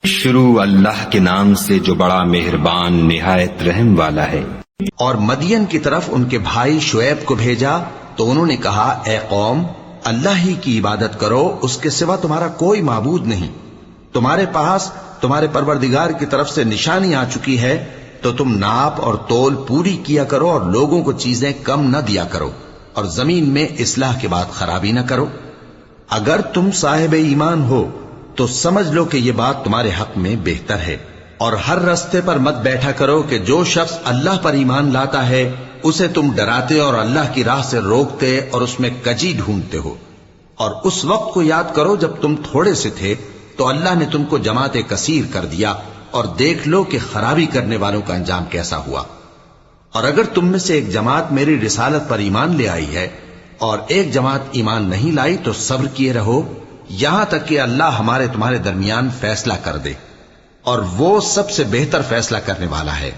شروع اللہ کے نام سے جو بڑا مہربان نہایت رحم والا ہے۔ اور مدین کی طرف ان کے بھائی شعیب کو بھیجا تو انہوں نے کہا، اے قوم، اللہ ہی کی عبادت کرو، اس کے سوا تمہارا کوئی معبود نہیں۔ تمہارے پاس تمہارے پروردگار کی طرف سے نشانی آ چکی ہے، تو تم ناپ اور تول پوری کیا کرو اور لوگوں کو چیزیں کم نہ دیا کرو، اور زمین میں اصلاح کے بعد خرابی نہ کرو۔ اگر تم صاحب ایمان ہو تو سمجھ لو کہ یہ بات تمہارے حق میں بہتر ہے، اور ہر رستے پر مت بیٹھا کرو کہ جو شخص اللہ پر ایمان لاتا ہے اسے تم ڈراتے اور اللہ کی راہ سے روکتے اور اس میں کجی ڈھونڈتے ہو۔ اور اس وقت کو یاد کرو جب تم تھوڑے سے تھے تو اللہ نے تم کو جماعت کثیر کر دیا، اور دیکھ لو کہ خرابی کرنے والوں کا انجام کیسا ہوا۔ اور اگر تم میں سے ایک جماعت میری رسالت پر ایمان لے آئی ہے اور ایک جماعت ایمان نہیں لائی تو صبر کیے رہو یہاں تک کہ اللہ ہمارے تمہارے درمیان فیصلہ کر دے، اور وہ سب سے بہتر فیصلہ کرنے والا ہے۔